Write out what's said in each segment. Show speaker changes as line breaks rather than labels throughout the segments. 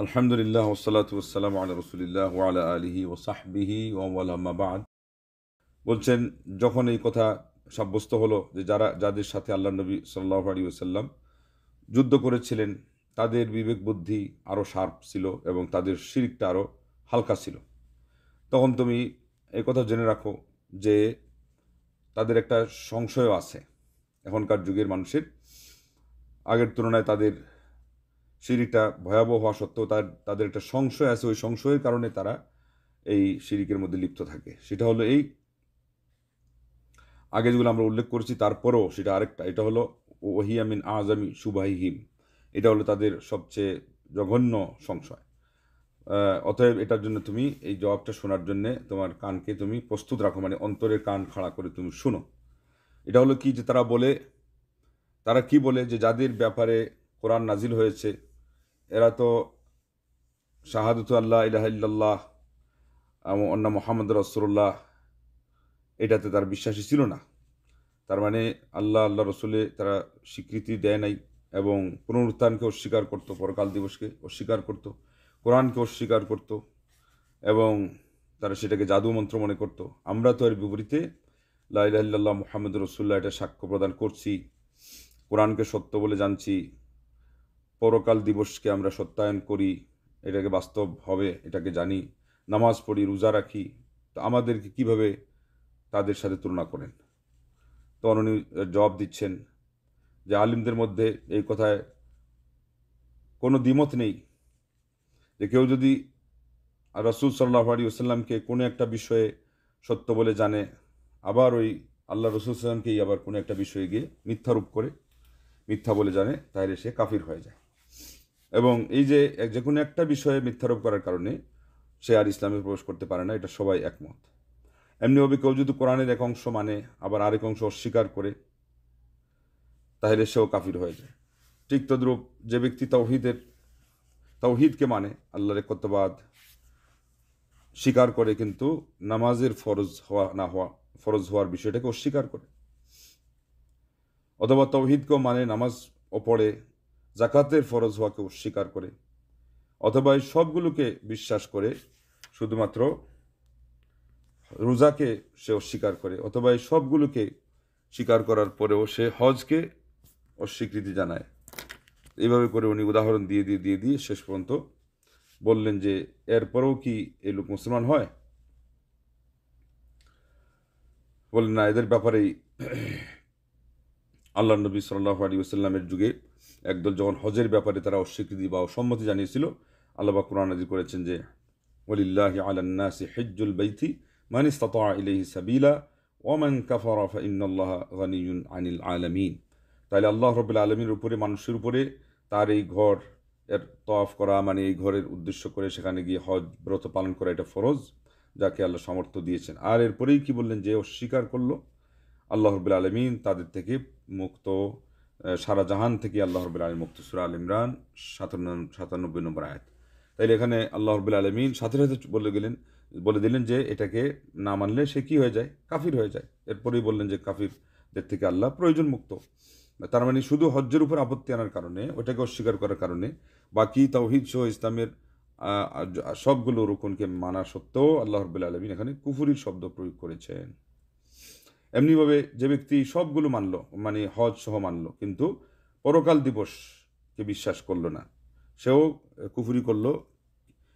আলহামদুলিল্লাহ ওয়াসসালাতু ওয়াসসালামু আলা রাসূলিল্লাহ ওয়া আলা আলিহি ওয়া সাহবিহি ওয়া ওয়ালা আম্মা বা'দ। বলছেন, যখন এই কথা সাব্যস্ত হলো যে যাদের সাথে আল্লাহর নবী সাল্লাল্লাহু আলাইহি ওয়াসাল্লাম যুদ্ধ করেছিলেন তাদের বিবেক বুদ্ধি আরও শার্প ছিল এবং তাদের শিরকটা আরও হালকা ছিল, তখন তুমি এই কথা জেনে রাখো যে তাদের একটা সংশয় আছে। এখনকার যুগের মানুষের আগের তুলনায় তাদের শিরিকটা ভয়াবহ হওয়া সত্ত্বেও তাদের একটা সংশয় আছে। ওই সংশয়ের কারণে তারা এই শিরিকের মধ্যে লিপ্ত থাকে। সেটা হলো এই আগে যেগুলো আমরা উল্লেখ করেছি তারপরেও সেটা আরেকটা, এটা হলো ওহিয়া মিন আজামি সুবাহিহিম। এটা হলো তাদের সবচেয়ে জঘন্য সংশয়। অতএব এটার জন্য তুমি এই জবাবটা শোনার জন্যে তোমার কানকে তুমি প্রস্তুত রাখো, মানে অন্তরের কান খাড়া করে তুমি শুনো। এটা হলো কি যে তারা কি বলে যে যাদের ব্যাপারে কোরআন নাজিল হয়েছে এরা তো শাহাদাতু আল্লাহ ইলাহা ইল্লাল্লাহ অন্না মুহাম্মদ রাসূলুল্লাহ এটাতে তার বিশ্বাসী ছিল না। তার মানে আল্লাহ রসুলে তারা স্বীকৃতি দেয় নাই এবং পুনরুত্থানকে অস্বীকার করতো, পরকাল দিবসকে অস্বীকার করতো, কোরআনকে অস্বীকার করতো এবং তারা সেটাকে জাদু মন্ত্র মনে করতো। আমরা তো এর বিপরীতে লা ইলাহা ইল্লাল্লাহ মুহাম্মদুর রাসূলুল্লাহ এটা সাক্ষ্য প্রদান করছি, কোরআনকে সত্য বলে জানছি, পরকাল দিবসকে আমরা সত্যায়ন করি, এটাকে বাস্তব হবে এটাকে জানি, নামাজ পড়ি, রোজা রাখি। তো আমাদেরকে কিভাবে তাদের সাথে তুলনা করেন? তখন উনি জবাব দিচ্ছেন যে আলিমদের মধ্যে এই কথায় কোনো দ্বিমত নেই যে কেউ যদি রাসূল সাল্লাল্লাহু আলাইহি ওয়াসাল্লামকে কোনো একটা বিষয়ে সত্য বলে জানে, আবার ওই আল্লাহ রসুল সাল্লামকেই আবার কোনো একটা বিষয়ে গিয়ে মিথ্যারূপ করে মিথ্যা বলে জানে, তাহলে সে কাফির হয়ে যায়। এবং এই যে কোনো একটা বিষয়ে মিথ্যারোপ করার কারণে সে আর ইসলামে প্রবেশ করতে পারে না, এটা সবাই একমত। এমনিভাবে কেউ যদি কোরআনের এক অংশ মানে আবার আরেক অংশ অস্বীকার করে তাহলে সেও কাফির হয়ে যায়। ঠিক তদ্রূপ যে ব্যক্তি তাওহীদকে মানে, আল্লাহর একত্ববাদ স্বীকার করে কিন্তু নামাজের ফরজ হওয়ার বিষয়টাকে অস্বীকার করে, অথবা তাওহীদকেও মানে নামাজও পড়ে যাকাতের ফরজ হওয়াকে অস্বীকার করে, অথবা এই সবগুলোকে বিশ্বাস করে শুধুমাত্র রোজাকে সে অস্বীকার করে, অথবা এই সবগুলোকে স্বীকার করার পরেও সে হজকে অস্বীকৃতি জানায়। এইভাবে করে উনি উদাহরণ দিয়ে শেষ পর্যন্ত বললেন যে এরপরেও কি এই লোক মুসলমান হয়? বললেন না, এদের ব্যাপারেই আল্লাহ নবী সাল্লাল্লাহু আলাইহি ওয়াসাল্লামের যুগে একদল যখন হজের ব্যাপারে তারা অস্বীকৃতি বা অসম্মতি জানিয়েছিল, আল্লাহ পাক কুরআন নাযিল করেছেন যে ওয়ালিল্লাহি আলান নাসি হিজ্জুল বাইতি মান ইসতাতা ইলাইহি সাবিলা ওয়া মান কাফারা ফাইন্নাল্লাহা গানিয়্যুন আনিল আলামিন। তাহলে আল্লাহ রাব্বুল আলামিনের উপরে, মানুষের উপরে তার এই ঘর এর তওয়াফ করা, মানে এই ঘরের উদ্দেশ্য করে সেখানে গিয়ে হজ ব্রত পালন করা, এটা ফরজ, যাকে আল্লাহ সামর্থ্য দিয়েছেন। আর এরপরেই কি বললেন, যে অস্বীকার করলো আল্লাহ রাব্বুল আলামিন তাদের থেকে মুক্ত, সারা জাহান থেকে আল্লাহ রাব্বুল আলামিন মুক্ত। সূরা আল ইমরান 97 নম্বর আয়াত। তাইলে এখানে আল্লাহ রাব্বুল আলামিন সাথে সাথে বলে দিলেন যে এটাকে না মানলে সে কি হয়ে যায়? কাফির হয়ে যায়। এরপরেই বললেন যে কাফিরদের থেকে আল্লাহ প্রয়োজন মুক্ত। তার মানে শুধু হজ্জের উপর আপত্তি আনার কারণে, ওটাকে অস্বীকার করার কারণে, বাকি তাওহীদ সহ ইসলামের সবগুলো রুকনকে মানা সত্ত্বেও আল্লাহ রাব্বুল আলামিন এখানে কুফরির শব্দ প্রয়োগ করেছেন। এমনিভাবে যে ব্যক্তি সবগুলো মানল, মানে হজ সহ মানল, কিন্তু পরকাল দিবসকে বিশ্বাস করলো না, সেও কুফরি করলো।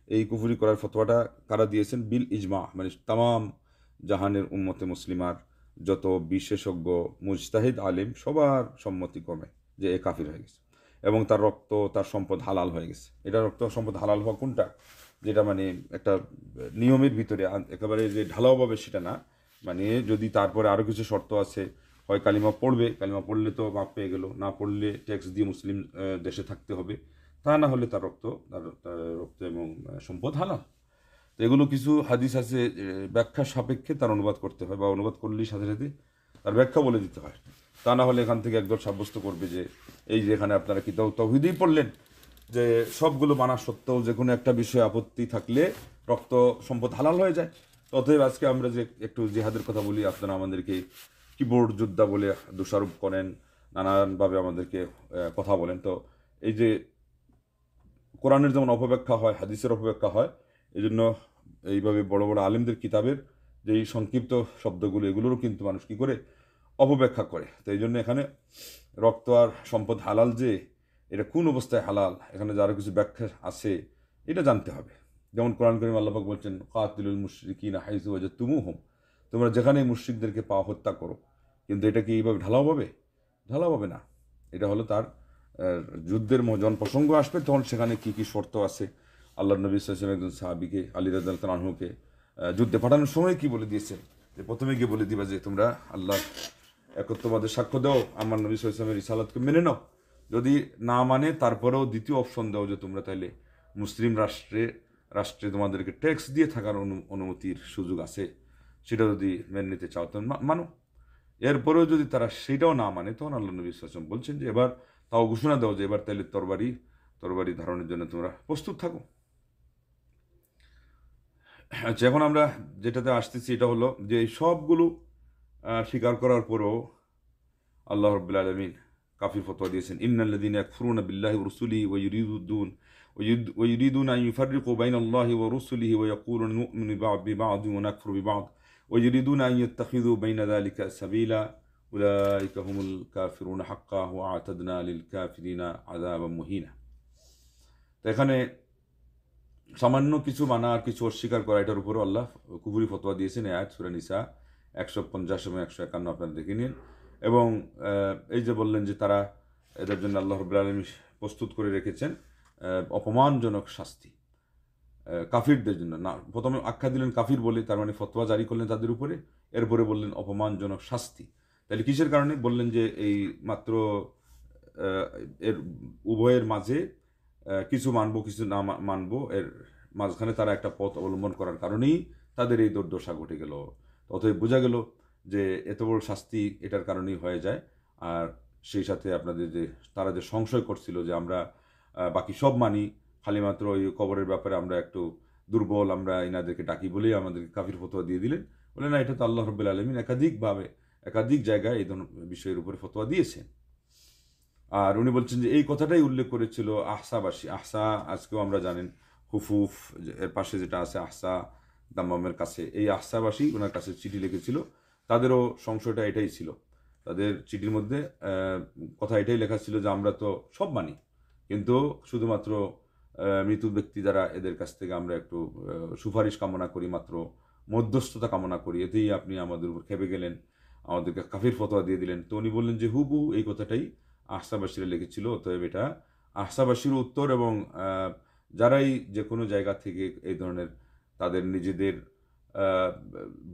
এই কুফরি করার ফতোয়াটা কারা দিয়েছেন? বিল ইজমা, মানে তাম জাহানের উম্মতে মুসলিমার যত বিশেষজ্ঞ মুজতাহিদ আলিম সবার সম্মতিক্রমে যে এ কাফির হয়ে গেছে এবং তার রক্ত, তার সম্পদ হালাল হয়ে গেছে। এটা রক্ত সম্পদ হালাল হওয়া কোনটা? যেটা মানে একটা নিয়মের ভিতরে, একেবারে যে ঢালাওভাবে সেটা না, মানে যদি তারপরে আরও কিছু শর্ত আছে, হয় কালিমা পড়বে, কালিমা পড়লে তো মাপ পেয়ে গেল, না পড়লে ট্যাক্স দিয়ে মুসলিম দেশে থাকতে হবে, তা না হলে তার রক্ত এবং সম্পদ হালাল। তো এগুলো কিছু হাদিস আছে, ব্যাখ্যা সাপেক্ষে তার অনুবাদ করতে হয়, বা অনুবাদ করলেই সাথে সাথে তার ব্যাখ্যা বলে দিতে হয়। তা না হলে এখান থেকে একদল সাব্যস্ত করবে যে এই যে এখানে আপনারা কি তাওহীদেই পড়লেন যে সবগুলো মানা সত্ত্বেও যে কোনো একটা বিষয়ে আপত্তি থাকলে রক্ত সম্পদ হালাল হয়ে যায়। অতএব আজকে আমরা যে একটু জিহাদের কথা বলি, আপনারা আমাদেরকে কিবোর্ড যোদ্ধা বলে দোষারোপ করেন, নানানভাবে আমাদেরকে কথা বলেন। তো এই যে কোরআনের যেমন অপব্যাখ্যা হয়, হাদিসের অপব্যাখ্যা হয়, এই জন্য এইভাবে বড় বড় আলেমদের কিতাবের যে এই সংক্ষিপ্ত শব্দগুলো এগুলোরও কিন্তু মানুষ কী করে অপব্যাখ্যা করে। তো এই জন্য এখানে রক্ত আর সম্পদ হালাল, যে এটা কোন অবস্থায় হালাল, এখানে যারা কিছু ব্যাখ্যা আছে এটা জানতে হবে। যেমন কোরআন কারীম আল্লাহ পাক বলছেন, কাতিলুল মুশরিকিনা হাইসু ওয়াজাতুমুহুম, তোমরা যেখানে মুশরিকদেরকে পাও হত্যা করো। কিন্তু এটা কি এইভাবে ঢালাও পাবে? ঢালাও পাবে না। এটা হলো তার যুদ্ধের যখন প্রসঙ্গ আসবে তখন সেখানে কি কি শর্ত আছে। আল্লাহ নবী সাল্লাল্লাহু আলাইহি ওয়াসাল্লাম একজন সাহাবীকে, আলী রাদিয়াল্লাহু তাআলা আনহুকে যুদ্ধে পাঠানোর সময় কি বলে দিয়েছে, যে প্রথমে গিয়ে বলে দিবা যে তোমরা আল্লাহ একত্ববাদের সাক্ষ্য দাও, আমার নবী সাল্লাল্লাহু আলাইহি ওয়াসাল্লামের রিসালাতকে মেনে নাও। যদি না মানে তারপরেও দ্বিতীয় অপশন দাও যে তোমরা তাইলে মুসলিম রাষ্ট্রে তোমাদেরকে ট্যাক্স দিয়ে থাকার অনুমতির সুযোগ আছে, সেটা যদি মেনে নিতে চাও তখন মানো। এরপরেও যদি তারা সেটাও না মানে তখন আল্লাহ নবী সাল্লাল্লাহু আলাইহি ওয়াসাল্লাম বলছেন যে এবার তাও ঘোষণা দাও যে এবার তাইলে তরবারি ধারণের জন্য তোমরা প্রস্তুত থাকো। আচ্ছা, এখন আমরা যেটাতে আসতেছি এটা হলো যে এই সবগুলো স্বীকার করার পরেও আল্লাহ রাব্বুল আলামিন কাফির ফতোয়া দিয়েছেন, ইন্নাল্লাযীনা ইয়াকফুরুনা বিল্লাহি ওয়া রাসূলিহি ওয়া ইউরিদুনা আন ইউফাররিকু বাইনাল্লাহি ওয়া রাসূলিহি ওয়া ইয়াকুলুনা নু'মিনু বিবা'দিন ওয়া নাকফুরু বিবা'দ ওয়া ইউরিদুনা আন ইয়াত্তাখিযু বাইনা যালিকা সাবিলা উলাইকা হুমুল কাফিরুনা হাক্কান ওয়া আ'তাদনা লিল কাফিরিনা আযাবান মুহিনা। তো এখানে সামান্য কিছু মানা আর কিছু অস্বীকার করা, এটার উপরও আল্লাহ কুফরি ফতোয়া দিয়েছেন। আয়াত সূরা নিসা 150 এবং 151 আপনারা দেখে নিন। এবং এই যে বললেন যে তারা এদের জন্য আল্লাহ রাব্বুল আলামিন প্রস্তুত করে রেখেছেন অপমানজনক শাস্তি কাফিরদের জন্য। না, প্রথমে আখ্যা দিলেন কাফির বলে, তার মানে ফতোয়া জারি করলেন তাদের উপরে, এরপরে বললেন অপমানজনক শাস্তি। তাহলে কিসের কারণে বললেন যে এই মাত্র এর উভয়ের মাঝে কিছু মানবো কিছু না মানবো, এর মাঝখানে তারা একটা পথ অবলম্বন করার কারণেই তাদের এই দুর্দশা ঘটে গেল। অতএব বোঝা গেল যে এত বড় শাস্তি এটার কারণেই হয়ে যায়। আর সেই সাথে আপনাদের যে তারা যে সংশয় করছিল যে আমরা বাকি সব মানি, খালি মাত্র ওই কবরের ব্যাপারে আমরা একটু দুর্বল, আমরা এনাদেরকে ডাকি বলেই আমাদেরকে কাফির ফতোয়া দিয়ে দিলেন। বলে না, এটা তো আল্লাহ রাব্বুল আলামিন একাধিক জায়গায় এই ধরনের বিষয়ের উপরে ফতোয়া দিয়েছেন। আর উনি বলছেন যে এই কথাটাই উল্লেখ করেছিল আহসাবাসী। আহসা আজকেও আমরা জানেন হুফুফ এর পাশে যেটা আছে আহসা দাম্মামের কাছে, এই আহসাবাসী ওনার কাছে চিঠি লিখেছিল। তাদেরও সংশয়টা এটাই ছিল, তাদের চিঠির মধ্যে কথা এটাই লেখা ছিল যে আমরা তো সব মানি, কিন্তু শুধুমাত্র মৃত ব্যক্তি যারা এদের কাছ থেকে আমরা একটু সুপারিশ কামনা করি, মাত্র মধ্যস্থতা কামনা করি, এতেই আপনি আমাদের উপর খেপে গেলেন, আমাদেরকে কাফির ফতোয়া দিয়ে দিলেন। তো উনি বললেন যে হুবহু এই কথাটাই আহসাবাসীরা লিখেছিল। অতএব এটা আহসাবাসীর উত্তর, এবং যারাই যে কোনো জায়গা থেকে এই ধরনের তাদের নিজেদের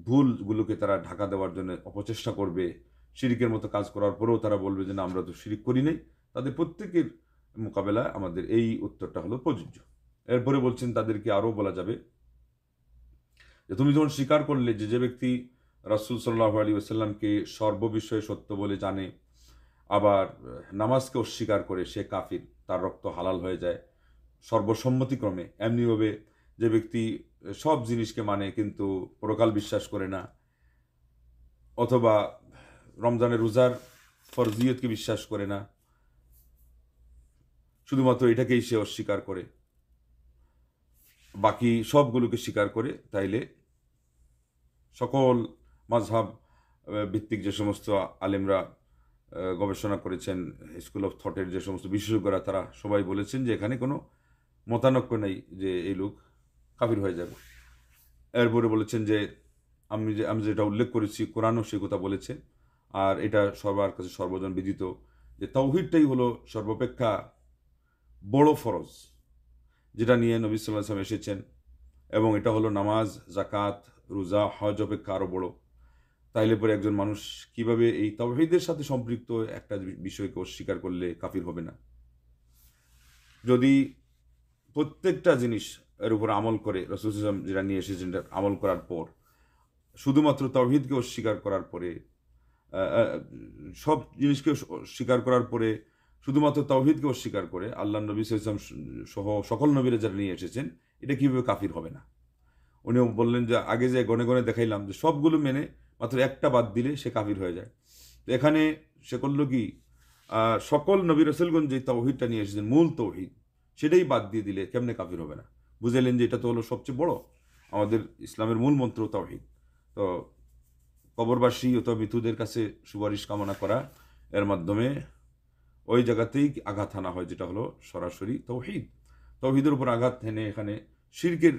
ভুলগুলোকে তারা ঢাকা দেওয়ার জন্য অপচেষ্টা করবে, শিরিকের মতো কাজ করার পরেও তারা বলবে যে না আমরা তো শিরিক করি নাই, তাদের প্রত্যেকের মোকাবেলায় আমাদের এই উত্তরটা হলো প্রযোজ্য। এরপরে বলছেন তাদেরকে আরও বলা যাবে যে তুমি যখন স্বীকার করলে যে ব্যক্তি রাসূল সাল্লাল্লাহু আলাইহি ওয়াসাল্লামকে সর্ববিষয়ে সত্য বলে জানে, আবার নামাজকে অস্বীকার করে, সে কাফির, তার রক্ত হালাল হয়ে যায় সর্বসম্মতিক্রমে। এমনিভাবে যে ব্যক্তি সব জিনিসকে মানে কিন্তু পরকাল বিশ্বাস করে না, অথবা রমজানের রোজার ফরজিয়তকে বিশ্বাস করে না, শুধুমাত্র এটাকেই সে অস্বীকার করে, বাকি সবগুলোকে স্বীকার করে, তাইলে সকল মাযহাব ভিত্তিক যে সমস্ত আলেমরা গবেষণা করেছেন, স্কুল অফ থটের যে সমস্ত বিশেষজ্ঞরা, তারা সবাই বলেছেন যে এখানে কোনো মতানক্য নেই যে এই লোক কাফির হয়ে যাবে। এরপরে বলেছেন যে আমি যেটা উল্লেখ করেছি কোরআনও সে কথা বলেছে, আর এটা সবার কাছে সর্বজন বিদিত যে তাওহীদটাই হলো সর্বাপেক্ষা বড় ফরজ, যেটা নিয়ে নবী সাল্লাল্লাহু আলাইহি ওয়াসাল্লাম এসেছেন, এবং এটা হলো নামাজ, যাকাত, রোজা, হজ অপেক্ষা আরও বড়। তাইলে পরে একজন মানুষ কিভাবে এই তাওহীদের সাথে সম্পৃক্ত একটা বিষয়কে অস্বীকার করলে কাফির হবে না? যদি প্রত্যেকটা জিনিস এর উপর আমল করে, রাসূল সাল্লাল্লাহু আলাইহি ওয়াসাল্লাম যেটা নিয়ে এসেছেন আমল করার পর, শুধুমাত্র তাওহীদকে অস্বীকার করার পরে, সব জিনিসকে স্বীকার করার পরে শুধুমাত্র তাওহীদকে অস্বীকার করে আল্লাহ নবী সাল্লাল্লাহু আলাইহি ওয়াসাল্লাম সহ সকল নবীরা যারা নিয়ে এসেছেন, এটা কীভাবে কাফির হবে না? উনিও বললেন যে আগে যে গণে গণে দেখাইলাম যে সবগুলো মেনে মাত্র একটা বাদ দিলে সে কাফির হয়ে যায়। তো এখানে সে করল কি, সকল নবী রাসূলগণ যে তাওহীদটা নিয়ে এসেছেন, মূল তাওহীদ, সেটাই বাদ দিয়ে দিলে কেমনে কাফির হবে না? বুঝাইলেন যে এটা তো হলো সবচেয়ে বড় আমাদের ইসলামের মূল মন্ত্র তাওহীদ। তো কবরবাসী অথবা মৃতদের কাছে সুপারিশ কামনা করা, এর মাধ্যমে ওই জায়গাতেই আঘাত হানা হয়, যেটা হলো সরাসরি তৌহিদ। তৌহিদের উপর আঘাত হেনে এখানে শিরকের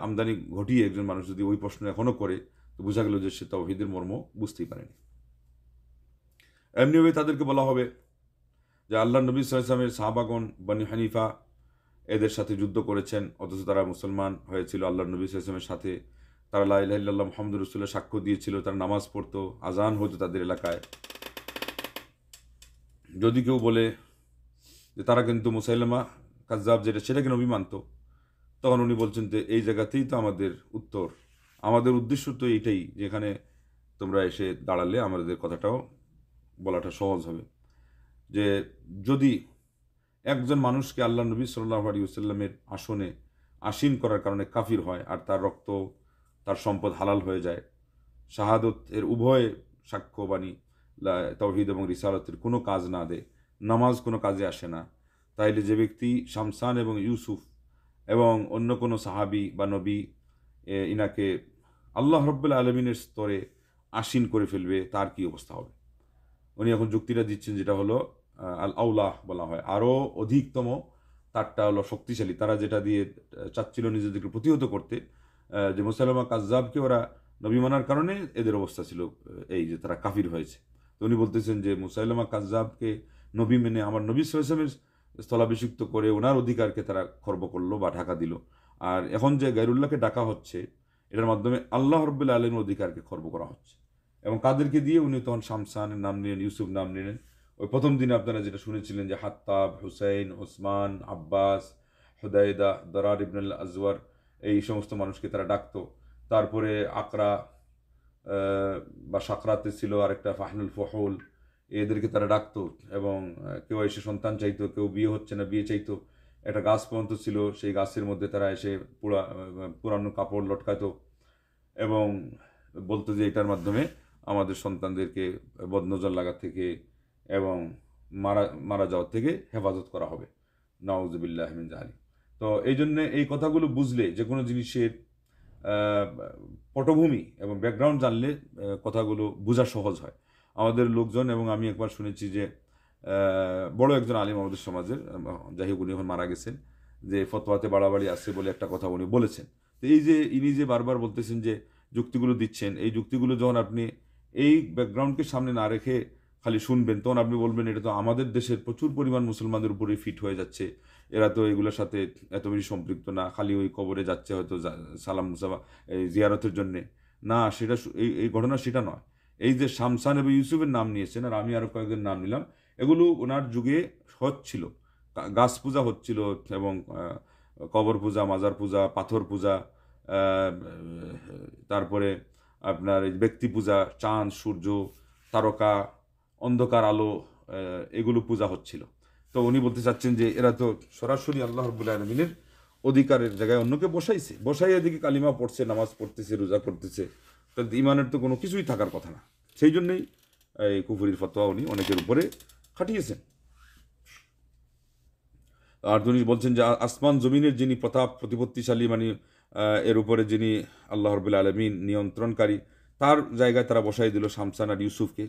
আমদানি ঘটিয়ে একজন মানুষ যদি ওই প্রশ্ন এখনও করে, তো বোঝা গেল যে সে তৌহিদের মর্ম বুঝতেই পারেনি। এমনিভাবে তাদেরকে বলা হবে যে আল্লাহ নবী সাল্লাল্লাহু আলাইহি ওয়াসাল্লামের সাহাবাগণ বনী হানিফা এদের সাথে যুদ্ধ করেছেন, অথচ তারা মুসলমান হয়েছিল আল্লাহ নবী সাল্লাল্লাহু আলাইহি ওয়াসাল্লামের সাথে। তারা লা ইলাহা ইল্লাল্লাহ মুহাম্মাদুর রাসূলুল্লাহ সাক্ষ্য দিয়েছিল, তারা নামাজ পড়তো, আজান হতো তাদের এলাকায়। যদি কেউ বলে যে তারা কিন্তু মুসাইলামা কাজ্জাব সেটাকে নবী মানত, তখন উনি বলছেন যে এই জায়গাতেই তো আমাদের উত্তর, আমাদের উদ্দেশ্য তো এইটাই, যেখানে তোমরা এসে দাঁড়ালে আমাদের কথাটাও বলাটা সহজ হবে। যে যদি একজন মানুষকে আল্লাহ নবী সাল্লাল্লাহু আলাইহি ওয়াসাল্লামের আসনে আসীন করার কারণে কাফির হয়, আর তার রক্ত তার সম্পদ হালাল হয়ে যায়, শাহাদত এর উভয় সাক্ষ্যবাণী তাওহীদ এবং রিসালাতের কোনো কাজ না দেয়, নামাজ কোনো কাজে আসে না, তাইলে যে ব্যক্তি শামসান এবং ইউসুফ এবং অন্য কোনো সাহাবি বা নবী ইনাকে আল্লাহ রাব্বুল আলামিনের স্তরে আসীন করে ফেলবে, তার কি অবস্থা হবে? উনি এখন যুক্তিটা দিচ্ছেন, যেটা হলো আল আউলাহ বলা হয়, আরও অধিকতম, তারটা হলো শক্তিশালী। তারা যেটা দিয়ে চাচ্ছিল নিজেদেরকে প্রতিহত করতে, যে মুসাইলামা কাজ্জাবকে ওরা নবী মানার কারণে এদের অবস্থা ছিল এই যে তারা কাফির হয়েছে। তো উনি বলতেছেন যে মুসাইলামা কাজ্জাবকে নবী মেনে আমার নবী সাল্লাল্লাহু আলাইহি ওয়াসাল্লামের স্থলাভিষিক্ত করে ওনার অধিকারকে তারা খর্ব করলো বা ঢাকা দিল। আর এখন যে গায়রুল্লাহকে ডাকা হচ্ছে, এটার মাধ্যমে আল্লাহ রাব্বুল আলামিনের অধিকারকে খর্ব করা হচ্ছে। এবং কাদেরকে দিয়ে? উনি তখন শামসানের নাম নিলেন, ইউসুফ নাম নিলেন। ওই প্রথম দিনে আপনারা যেটা শুনেছিলেন যে হাত্তাব, হুসাইন, ওসমান, আব্বাস, হুদাইদা, দরার ইবনুল আজওয়ার, এই সমস্ত মানুষকে তারা ডাকতো। তারপরে আকরা বা সাকরাতে ছিল আরেকটা ফাহনুল ফহুল, এদেরকে তারা ডাকতো। এবং কেউ এসে সন্তান চাইতো, কেউ বিয়ে হচ্ছে না বিয়ে চাইতো, একটা গাছ পর্যন্ত ছিল, সেই গাছের মধ্যে তারা এসে পুরানো কাপড় লটকাতো এবং বলতো যে এটার মাধ্যমে আমাদের সন্তানদেরকে বদনজর লাগা থেকে এবং মারা মারা যাওয়ার থেকে হেফাজত করা হবে। নাউজুবিল্লাহ মিন যালিক। তো এই জন্যে এই কথাগুলো বুঝলে, যে কোনো জিনিসের পটভূমি এবং ব্যাকগ্রাউন্ড জানলে কথাগুলো বোঝা সহজ হয়। আমাদের লোকজন, এবং আমি একবার শুনেছি যে বড় একজন আলিম আমাদের সমাজের, যাই হোক উনি এখন মারা গেছেন, যে ফতোয়াতে বাড়াবাড়ি আছে বলে একটা কথা উনি বলেছেন। তো এই যে ইনি যে বারবার বলতেছেন যে যুক্তিগুলো দিচ্ছেন, এই যুক্তিগুলো যখন আপনি এই ব্যাকগ্রাউন্ডকে সামনে না রেখে খালি শুনবেন, তখন আপনি বলবেন এটা তো আমাদের দেশের প্রচুর পরিমাণ মুসলমানদের উপরেই ফিট হয়ে যাচ্ছে, এরা তো এগুলোর সাথে এত বেশি সম্পৃক্ত না, খালি ওই কবরে যাচ্ছে হয়তো সালাম মুসাফা এই জিয়ারতের জন্যে। না, সেটা এই ঘটনা সেটা নয়। এই যে শামসান এবং ইউসুফের নাম নিয়েছেন, আর আমি আরও কয়েকজন নাম নিলাম, এগুলো ওনার যুগে হচ্ছিল, গাছ পূজা হচ্ছিল এবং কবর পূজা, মাজার পূজা, পাথর পূজা, তারপরে আপনার এই ব্যক্তি পূজা, চাঁদ, সূর্য, তারকা, অন্ধকার, আলো, এগুলো পূজা হচ্ছিল। তো উনি বলতে চাচ্ছেন যে এরা তো সরাসরি আল্লাহ রাব্বুল আলামিনের অধিকারের জায়গায় অন্যকে বসাইয়া এদিকে কালিমা পড়ছে, নামাজ পড়তেছে, রোজা করতেছে, তাহলে ইমানের তো কোনো কিছুই থাকার কথা না। সেই জন্যই এই কুফরির ফতোয়া উনি অনেকের উপরে খাটিয়েছেন। আর তিনি বলছেন যে আসমান জমিনের যিনি প্রতাপ প্রতিপত্তিশালী, মানে এর উপরে যিনি আল্লাহ রাব্বুল আলামিন নিয়ন্ত্রণকারী, তার জায়গায় তারা বসাই দিল শামসান আর ইউসুফকে।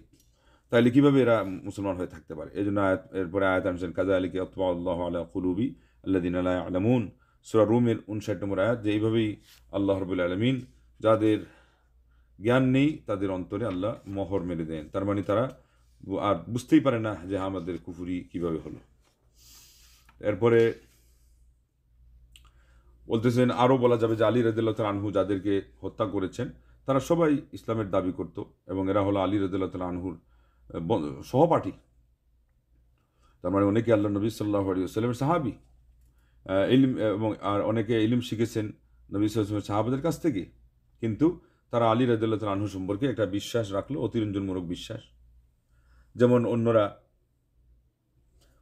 তাহলে কীভাবে এরা মুসলমান হয়ে থাকতে পারে? এই জন্য এরপরে আয়াত আনছেন কাযালিকা ইয়াতবাউল্লাহু আলা কুলুবি আল্লাযিনা লা ইয়ালামুন, সূরা রুমের 59 নম্বর আয়াত, যে এইভাবেই আল্লাহ রাব্বুল আলামিন যাদের জ্ঞান নেই তাদের অন্তরে আল্লাহ মোহর মেরে দেন। তার মানে তারা আর বুঝতেই পারে না যে আমাদের কুফরি কিভাবে হলো। এরপরে বলতেছেন, আরও বলা যাবে যে আলী রাদিয়াল্লাহু তাআলা আনহু যাদেরকে হত্যা করেছেন, তারা সবাই ইসলামের দাবি করত, এবং এরা হলো আলী রাদিয়াল্লাহু তাআলা আনহুর সহপাঠী। তার মানে অনেকে আল্লাহ নবী সাল্লাল্লাহু আলাইহি ওয়াসাল্লামের সাহাবী, ইলম, এবং আর অনেকে ইলম শিখেছেন নবী সাল্লাল্লাহু আলাইহি ওয়াসাল্লামের সাহাবাদের কাছ থেকে। কিন্তু তারা আলী রাদিয়াল্লাহু তাআলা আনহু সম্পর্কে একটা বিশ্বাস রাখলো, অতিরঞ্জনমূলক বিশ্বাস। যেমন অন্যরা,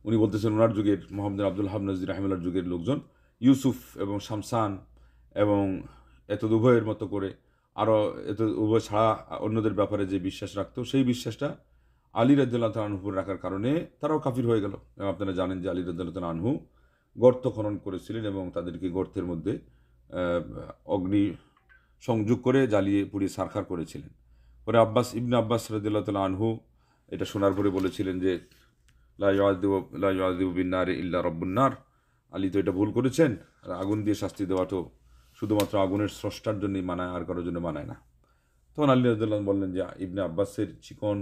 উনি বলতেছেন ওনার যুগের মোহাম্মদ আব্দুল হাব নজরী রাহিমাহুল্লাহর যুগের লোকজন ইউসুফ এবং শামসান এবং এতদ উভয়ের মতো করে আরও এত উভয় ছাড়া অন্যদের ব্যাপারে যে বিশ্বাস রাখতো, সেই বিশ্বাসটা আলী রাদিয়াল্লাহু তাআলা আনহুর রাখার কারণে তারাও কাফির হয়ে গেল। এবং আপনারা জানেন যে আলী রাদিয়াল্লাহু তাআলা আনহু গর্ত খনন করেছিলেন এবং তাদেরকে গর্তের মধ্যে অগ্নি সংযোগ করে জ্বালিয়ে পুড়িয়ে সারখার করেছিলেন। পরে ইবনে আব্বাস রাদিয়াল্লাহু তাআলা আনহু এটা শোনার পরে বলেছিলেন যে লা ইউআযিবু বিন-নারি ইল্লা রাব্বুন নার। আলী তো এটা ভুল করেছেন, আর আগুন দিয়ে শাস্তি দেওয়া তো শুধুমাত্র আগুনের স্রষ্টার জন্যই মানায়, আর কারোর জন্য মানায় না। তখন আলী রাদিয়াল্লাহু বললেন যে ইবনে আব্বাসের চিকন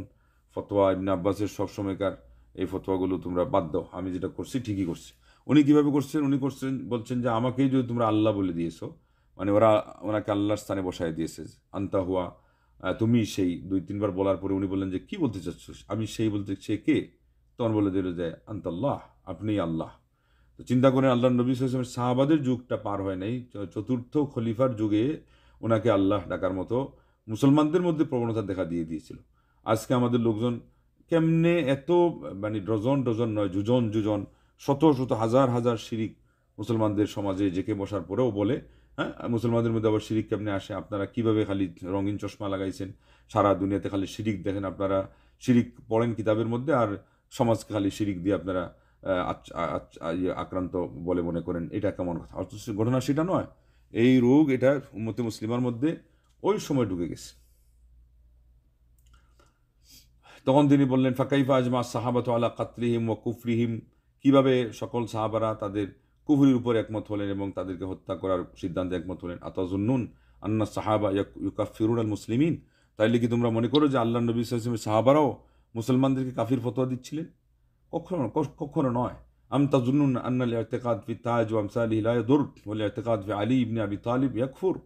ফতোয়া, ইবনে আব্বাসের সবসময়কার এই ফতোয়াগুলো তোমরা বাদ দাও, আমি যেটা করছি ঠিকই করছি। উনি কীভাবে করছেন? উনি বলছেন যে আমাকেই যদি তোমরা আল্লাহ বলে দিয়েছো, মানে ওনাকে আল্লাহর স্থানে বসায় দিয়েছে, আন্তা হুয়া, তুমি সেই 2-3 বার বলার পরে উনি বললেন যে কি বলতে চাচ্ছ? আমি সেই বলতে, সে কে? তখন বলে দিল যে আন্তাল্লাহ, আপনিই আল্লাহ। তো চিন্তা করেন, আল্লাহ নবী সাল্লাল্লাহু আলাইহি ওয়াসাল্লামের সাহাবাদের যুগটা পার হয় নাই, চতুর্থ খলিফার যুগে ওনাকে আল্লাহ ডাকার মতো মুসলমানদের মধ্যে প্রবণতা দেখা দিয়েছিল। আজকে আমাদের লোকজন কেমনে এত, মানে ডজন ডজন নয়, যুজন যুজন, শত শত হাজার হাজার শিরিক মুসলমানদের সমাজে জেকে বসার পরেও বলে, হ্যাঁ মুসলমানদের মধ্যে আবার শিরিক কেমনে আসে? আপনারা কিভাবে খালি রঙিন চশমা লাগাইছেন, সারা দুনিয়াতে খালি শিরিক দেখেন, আপনারা শিরিক পড়েন কিতাবের মধ্যে, আর সমাজকে খালি শিরিক দিয়ে আপনারা আক্রান্ত বলে মনে করেন। এটা কেমন কথা? অথচ ঘটনা সেটা নয়। এই রোগ এটা উম্মতে মুসলিমার মধ্যে ওই সময় ঢুকে গেছে। তখন তিনি বললেন, ফাকাইফা আজমা সাহাবাতু আলা কাতলিহিম ওয়া কুফরিহিম, কিভাবে সকল সাহাবারা তাদের কুফরির উপর একমত হলেন এবং তাদেরকে হত্যা করার সিদ্ধান্তে একমত হলেন। আতাজুন্নুন আন্না সাহাবা ইউকাফিরুন আল মুসলিমিন, তাইলে কি তোমরা মনে করো যে আল্লাহ নবী সাল্লাল্লাহু আলাইহি ওয়াসাল্লামের সাহাবারাও মুসলমানদেরকে কাফির ফতোয়া দিচ্ছিলেন? কখনো নয়। আম তাজুন্নুন আন্না আল ইতিকাদ ফি তাজ ওয়া আমসালিহি লা ইয়াদুর ওয়াল ইতিকাদ ফি আলী ইবনে আবি তালিব ইয়াকফুর,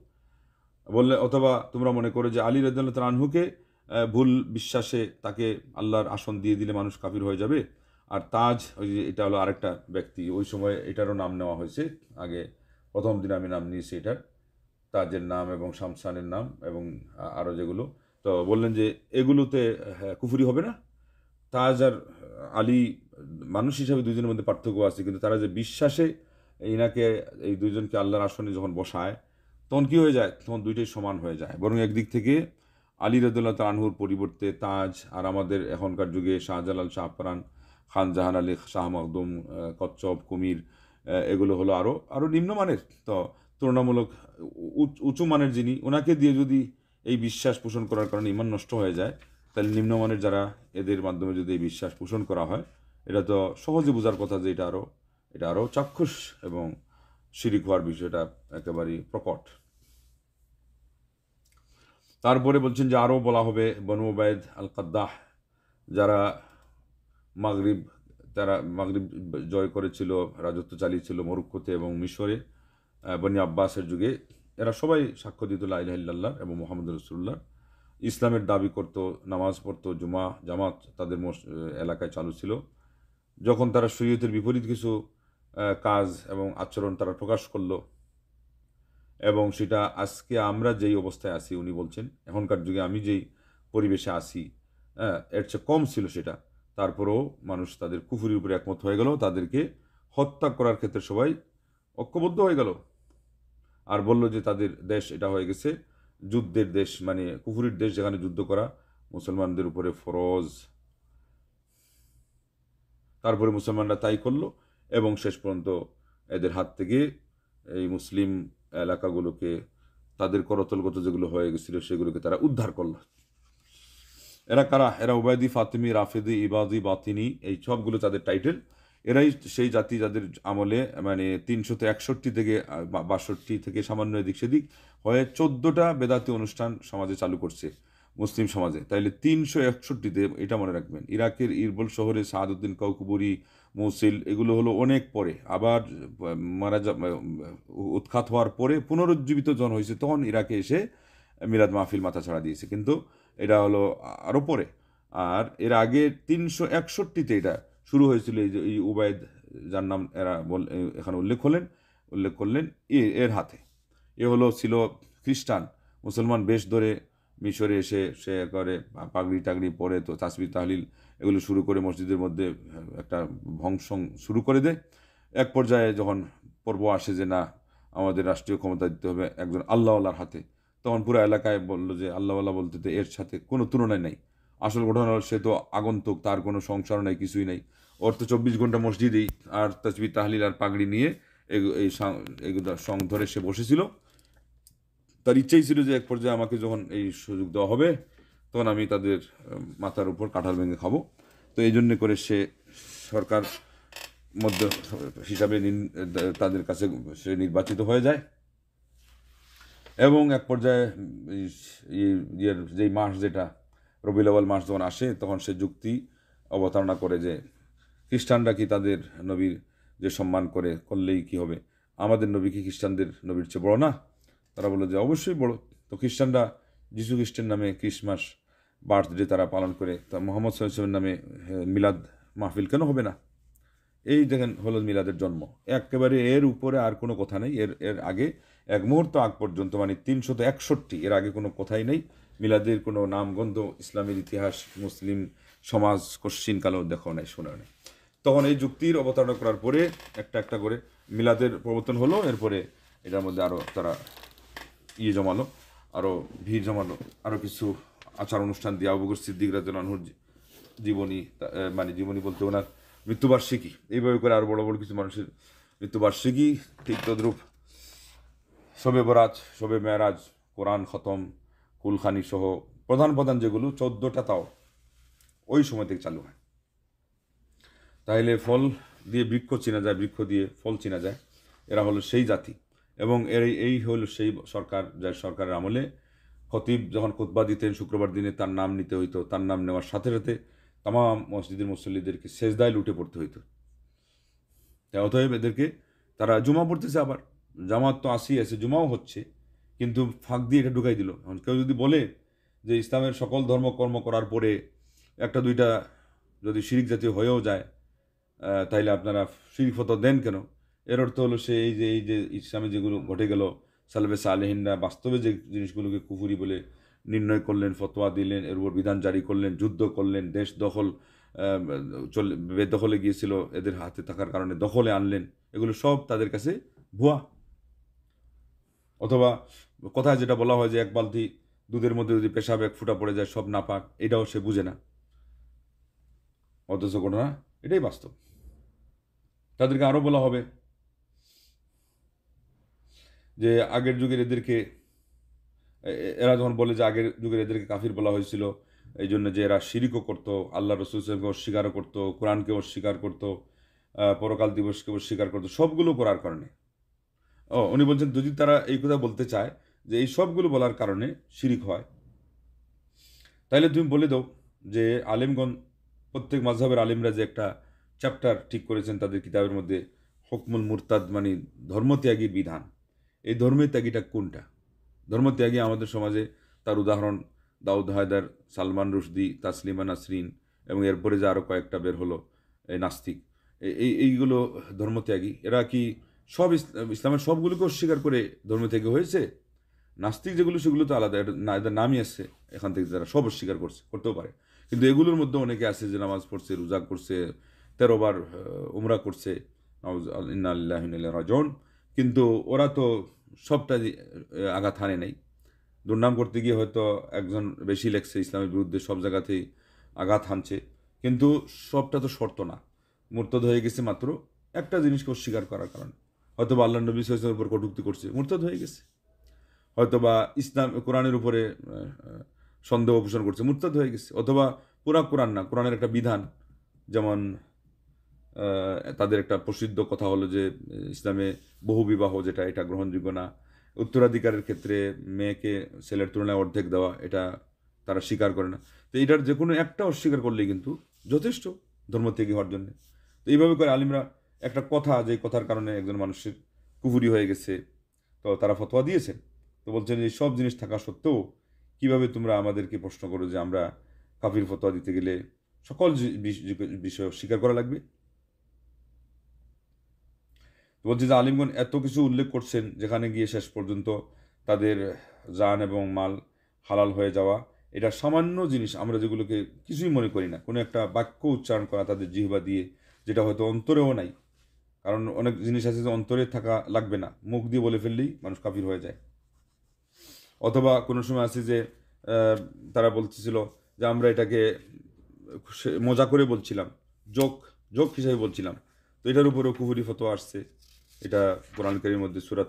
বললে অথবা তোমরা মনে করো যে আলী রাদিয়াল্লাহু তাআলা আনহুকে ভুল বিশ্বাসে তাকে আল্লাহর আসন দিয়ে দিলে মানুষ কাফির হয়ে যাবে। আর তাজ, ওই যে এটা হলো আরেকটা ব্যক্তি, ওই সময় এটারও নাম নেওয়া হয়েছে, আগে প্রথম দিন আমি নাম নিয়েছি এটার, তাজের নাম এবং শামসানের নাম এবং আরও যেগুলো। তো বললেন যে এগুলোতে কুফরি হবে না। তাজ আর আলী মানুষ হিসাবে দুইজনের মধ্যে পার্থক্য আছে, কিন্তু তারা যে বিশ্বাসে ইনাকে, এই দুইজনকে আল্লাহর আসনে যখন বসায় তখন কী হয়ে যায়? তখন দুইটাই সমান হয়ে যায়। বরং একদিক থেকে আলী রাদিয়াল্লাহু তাআলা আনহুর পরিবর্তে তাজ, আর আমাদের এখনকার যুগে শাহজালাল, শাহপরান, খান জাহান আলী, শাহ মখদুম, কচ্ছপ, কুমির, এগুলো হলো আরও নিম্নমানের। তো তুলনামূলক উঁচু মানের যিনি, ওনাকে দিয়ে যদি এই বিশ্বাস পোষণ করার কারণে ইমান নষ্ট হয়ে যায়, তাহলে নিম্নমানের যারা, এদের মাধ্যমে যদি এই বিশ্বাস পোষণ করা হয়, এটা তো সহজে বোঝার কথা যে এটা আরও চাক্ষুষ এবং শিরিক হওয়ার বিষয়টা একেবারেই প্রকট। তারপরে বলছেন যে আরও বলা হবে বনু উবাইদ আল কাদ্দাহ, যারা মাগরিব জয় করেছিল, রাজত্ব চালিয়েছিল মরক্কোতে এবং মিশরে বনি আব্বাসের যুগে। এরা সবাই সাক্ষ্য দিত লা ইলাহা ইল্লাল্লাহ এবং মুহাম্মদুর রাসূলুল্লাহ, ইসলামের দাবি করত, নামাজ পড়তো, জামাত তাদের এলাকায় চালু ছিল। যখন তারা শরীয়তের বিপরীত কিছু কাজ এবং আচরণ তারা প্রকাশ করলো, এবং সেটা আজকে আমরা যেই অবস্থায় আছি, উনি বলছেন এখনকার যুগে আমি যেই পরিবেশে আছি এর চেয়ে কম ছিল সেটা, তারপরেও মানুষ তাদের কুফরির উপরে একমত হয়ে গেল, তাদেরকে হত্যা করার ক্ষেত্রে সবাই ঐক্যবদ্ধ হয়ে গেল, আর বলল যে তাদের দেশ এটা হয়ে গেছে যুদ্ধের দেশ, মানে কুফরির দেশ, যেখানে যুদ্ধ করা মুসলমানদের উপরে ফরজ। তারপরে মুসলমানরা তাই করলো এবং শেষ পর্যন্ত এদের হাত থেকে এই মুসলিম এলাকাগুলোকে, তাদের করতলগত যেগুলো হয়ে গেছিল সেগুলোকে তারা উদ্ধার করলো। এরা কারা? এরা উবায়দি, ফাতিমি, রাফেদি, ইবাদি, বাতিনি, এই সবগুলো তাদের টাইটেল। এরাই সেই জাতি যাদের আমলে, মানে 361 থেকে 62 থেকে সামান্য এদিক সেদিক হয়ে 14টা বেদাতি অনুষ্ঠান সমাজে চালু করছে মুসলিম সমাজে। তাইলে 361তে, এটা মনে রাখবেন, ইরাকের ইরবল শহরে সাহাদুদ্দিন কাউকুবুরি, মৌসিল, এগুলো হলো অনেক পরে, আবার উৎখাত হওয়ার পরে পুনরুজ্জীবিত জন হয়েছে, তখন ইরাকে এসে মিলাদ মাহফিল মাথা ছাড়া দিয়েছে, কিন্তু এটা হলো আরও পরে। আর এর আগে 361তে এটা শুরু হয়েছিল, এই উবায়দ, যার নাম এরা এখানে উল্লেখ করলেন এর হাতে। এ ছিল খ্রিস্টান, মুসলমান বেশ ধরে মিশরে এসে সে করে পাগড়ি টাগড়ি পরে, তো তাসবিহ তাহলিল এগুলো শুরু করে মসজিদের মধ্যে একটা ভংসং শুরু করে দেয়। এক পর্যায়ে যখন পর্ব আসে যে না, আমাদের রাষ্ট্রীয় ক্ষমতা দিতে হবে একজন আল্লাহওয়ালার হাতে, তখন পুরো এলাকায় বললো যে আল্লাহওয়ালা বলতে তো এর সাথে কোনো তুলনায় নাই। আসল ঘটনা হল সে তো আগন্তুক, তার কোনো সংসার নেই, কিছুই নেই। ও ওর তো 24 ঘন্টা মসজিদেই আর তাসবিহ তাহলিল আর পাগড়ি নিয়ে এগুলো সং ধরে সে বসেছিল। তার ইচ্ছাই ছিল যে এক পর্যায়ে আমাকে যখন এই সুযোগ দেওয়া হবে তখন আমি তাদের মাথার উপর কাঁঠাল ভেঙে খাবো। তো এই জন্যে করে সে সরকার মধ্যে হিসাবে তাদের কাছে সে নির্বাচিত হয়ে যায় এবং এক পর্যায়ে ইয়ের যেই মাস যেটা রবিউল আউয়াল মাস যখন আসে তখন সে যুক্তি অবতারণা করে যে খ্রিস্টানরা কি তাদের নবীর যে সম্মান করলেই কি হবে, আমাদের নবী কি খ্রিস্টানদের নবীর চেয়ে বড় না? তারা বললো যে অবশ্যই বড়। তো খ্রিস্টানরা যিশু খ্রিস্টের নামে ক্রিসমাস বার্থডে তারা পালন করে, তা মোহাম্মদ সাল্লাল্লাহু আলাইহি ওয়াসাল্লামের নামে মিলাদ মাহফিল কেন হবে না? এই দেখেন হলো মিলাদের জন্ম। একেবারে এর উপরে আর কোনো কথা নেই। এর আগে এক মুহূর্ত আগ পর্যন্ত মানে 361 এর আগে কোনো কথাই নেই। মিলাদের কোনো নামগন্ধ ইসলামের ইতিহাস মুসলিম সমাজ কশ্চিনকালেও দেখাও নাই, শোনা নেই। তখন এই যুক্তির অবতারণা করার পরে একটা একটা করে মিলাদের প্রবর্তন হলো। এরপরে এটার মধ্যে আরও তারা জমালো, আরও ভিড় জমালো, আরও কিছু আচার অনুষ্ঠান দিয়ে আবু বকর সিদ্দিক রাদিয়াল্লাহু আনহুর জীবনী, মানে জীবনী বলতে ওনার মৃত্যুবার্ষিকী, এইভাবে করে আরও বড় বড় কিছু মানুষের মৃত্যুবার্ষিকী, ঠিক তদ্রূপ শবে বরাত, শবে মেরাজ, কোরআন খতম, কুলখানি সহ প্রধান প্রধান যেগুলো 14টা তাও ওই সময় থেকে চালু হয়। তাইলে ফল দিয়ে বৃক্ষ চেনা যায়, বৃক্ষ দিয়ে ফল চেনা যায়। এরা হলো সেই জাতি এবং এই হলো সেই সরকার, যার সরকারের আমলে খতিব যখন খুতবা দিতেন শুক্রবার দিনে তার নাম নিতে হইতো, তার নাম নেওয়ার সাথে সাথে তামাম মসজিদের মুসল্লিদেরকে সেজদায় লুটে পড়তে হইতো। অতএব এদেরকে তারা জুমা পড়তেছে, আবার জামাত তো আসি আছে, জুমাও হচ্ছে, কিন্তু ফাঁক দিয়ে এটা ঢুকাই দিল। এখন কেউ যদি বলে যে ইসলামের সকল ধর্মকর্ম করার পরে একটা দুইটা যদি শিরিক জাতীয় হয়েও যায় তাইলে আপনারা শিরিক ফতোয়া দেন কেন? এর অর্থ হলো সে এই যে ইসলামে যেগুলো ঘটে গেল, সালফে সালেহিনরা বাস্তবে যে জিনিসগুলোকে কুফুরি বলে নির্ণয় করলেন, ফতোয়া দিলেন, এর উপর বিধান জারি করলেন, যুদ্ধ করলেন, দেশ দখল বেদখলে গিয়েছিল এদের হাতে থাকার কারণে দখলে আনলেন, এগুলো সব তাদের কাছে ভুয়া। অথবা কথায় যেটা বলা হয় যে এক বালতি দুধের মধ্যে যদি পেশাব এক ফুটা পড়ে যায় সব নাপাক, এটাও সে বুঝে না, অথচ ঘটনা এটাই বাস্তব। তাদেরকে আরও বলা হবে যে আগের যুগের এদেরকে, এরা যখন বলে যে আগের যুগের এদেরকে কাফির বলা হয়েছিল এই জন্য যে এরা শিরিকও করতো, আল্লাহ রসুল সাল্লামকে অস্বীকারও করতো, কোরআনকে অস্বীকার করতো, পরকাল দিবসকে অস্বীকার করতো, সবগুলো করার কারণে। উনি বলছেন যদি তারা এই কথা বলতে চায় যে এই সবগুলো বলার কারণে শিরিক হয়, তাইলে তুমি বলে দাও যে আলেমগণ, প্রত্যেক মাযহাবের আলেমরা যে একটা চ্যাপ্টার ঠিক করেছেন তাদের কিতাবের মধ্যে, হুকমুল মুরতাদ মানে ধর্মত্যাগীর বিধান, এই ধর্মত্যাগীটা কোনটা? ধর্মত্যাগী আমাদের সমাজে তার উদাহরণ দাউদ হায়দার, সালমান রুশদি, তাসলিমা নাসরিন এবং এরপরে যে আরও কয়েকটা বের হলো এই নাস্তিক, এইগুলো ধর্মত্যাগী। এরা কি সব ইসলামের সবগুলোকে অস্বীকার করে ধর্মত্যাগী হয়েছে? নাস্তিক যেগুলো সেগুলো তো আলাদা, এদের নামই আসছে এখান থেকে, যারা সব অস্বীকার করতেও পারে। কিন্তু এগুলোর মধ্যে অনেকে আছে যে নামাজ পড়ছে, রোজা করছে, 13 বার উমরা করছে, ইন্না লিল্লাহি ওয়া ইন্না ইলাইহি রাজিউন, কিন্তু ওরা তো সবটা আঘাত হানে নাই। দুর্নাম করতে গিয়ে হয়তো একজন বেশি লেখছে ইসলামের বিরুদ্ধে, সব জায়গাতেই আঘাত হানছে, কিন্তু সবটা তো শর্ত না। মুরতাদ হয়ে গেছে মাত্র একটা জিনিসকে অস্বীকার করার কারণে। হয়তো বা আল্লাহ নবী সাল্লাল্লাহু আলাইহি ওয়াসাল্লামের উপর কটূক্তি করছে, মুরতাদ হয়ে গেছে। হয়তোবা ইসলাম কোরআনের উপরে সন্দেহ পোষণ করছে, মুরতাদ হয়ে গেছে। অথবা পুরা কোরআন না, কোরআনের একটা বিধান, যেমন তাদের একটা প্রসিদ্ধ কথা হলো যে ইসলামে বহু বিবাহ যেটা, এটা গ্রহণযোগ্য না। উত্তরাধিকারের ক্ষেত্রে মেয়েকে ছেলের তুলনায় অর্ধেক দেওয়া, এটা তারা স্বীকার করে না। তো এটার যে কোনো একটা অস্বীকার করলেই কিন্তু যথেষ্ট ধর্মত্যাগী হওয়ার জন্য। তো এইভাবে করে আলিমরা একটা কথা, যে কথার কারণে একজন মানুষের কুফুরি হয়ে গেছে, তো তারা ফতোয়া দিয়েছেন। তো বলছেন এই সব জিনিস থাকা সত্ত্বেও কিভাবে তোমরা আমাদেরকে প্রশ্ন করো যে আমরা কাফির ফতোয়া দিতে গেলে সকল বিষয় স্বীকার করা লাগবে? তো বলছি যে আলিমগণ এত কিছু উল্লেখ করছেন যেখানে গিয়ে শেষ পর্যন্ত তাদের জান এবং মাল হালাল হয়ে যাওয়া, এটা সামান্য জিনিস, আমরা যেগুলোকে কিছুই মনে করি না, কোনো একটা বাক্য উচ্চারণ করা তাদের জিহ্বা দিয়ে, যেটা হয়তো অন্তরেও নাই। কারণ অনেক জিনিস আছে যে অন্তরে থাকা লাগবে না, মুখ দিয়ে বলে ফেললেই মানুষ কাফির হয়ে যায়। অথবা কোনো সময় আছে যে তারা বলতেছিল যে আমরা এটাকে মজা করে বলছিলাম, যোগ হিসাবে বলছিলাম। তো এটার উপরেও কুফরি ফতোয়া আসছে। এটা কোরআন কারীমের মধ্যে সূরা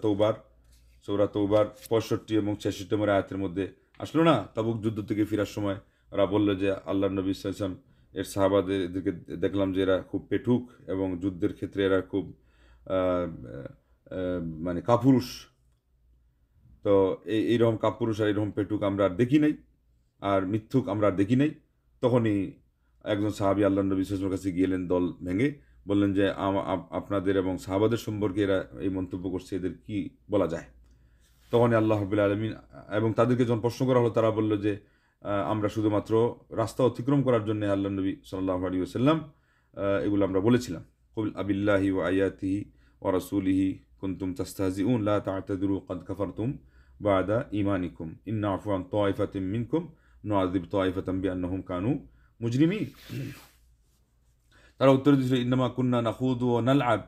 তৌবার 65 এবং 66 নম্বর আয়াতের মধ্যে আসলো না? তাবুক যুদ্ধ থেকে ফেরার সময় ওরা বলল যে আল্লাহর নবী সাল্লাল্লাহু আলাইহি ওয়াসাল্লাম এর সাহাবাদেরকে দেখলাম যে এরা খুব পেটুক এবং যুদ্ধের ক্ষেত্রে এরা খুব আহ, আহ, মানে কাপুরুষ। তো এইরকম কাপুরুষ আর এরকম পেটুক আমরা আর দেখি নাই, আর মিথ্যুক আমরা আর দেখি নাই। তখনই একজন সাহাবী আল্লাহ নবী সাল্লাল্লাহু আলাইহি ওয়াসাল্লামের কাছে গেলেন দল ভেঙে, বললেন যে আপনাদের এবং সাহাবাদের সম্পর্কে এরা এই মন্তব্য করছে, এদের কি বলা যায়? তখনই আল্লাহ রাব্বুল আলামিন এবং তাদেরকে যখন প্রশ্ন করা হলো, তারা বলল যে আমরা শুধুমাত্র রাস্তা অতিক্রম করার জন্য আল্লাহ নবী সাল্লাল্লাহু আলাইহি ওয়াসাল্লাম এগুলো আমরা বলেছিলাম। কুল আবিল্লাহি ওয়া আয়াতিহি ওয়া রাসূলিহি কুনতুম তাস্তাহজিউন লা তা'তাযিরু ক্বাদ কাফারতুম বা'দা ঈমানিকুম ইন না'ফু আন তা'iফাতিন মিনকুম নু'আযিব তা'iফাতান বিআন্নাহুম কানু মুজরিমিন। তারা উত্তর দিয়েছিল, ইন্নামা কুন্না নাখুদু ওয়া নালআব,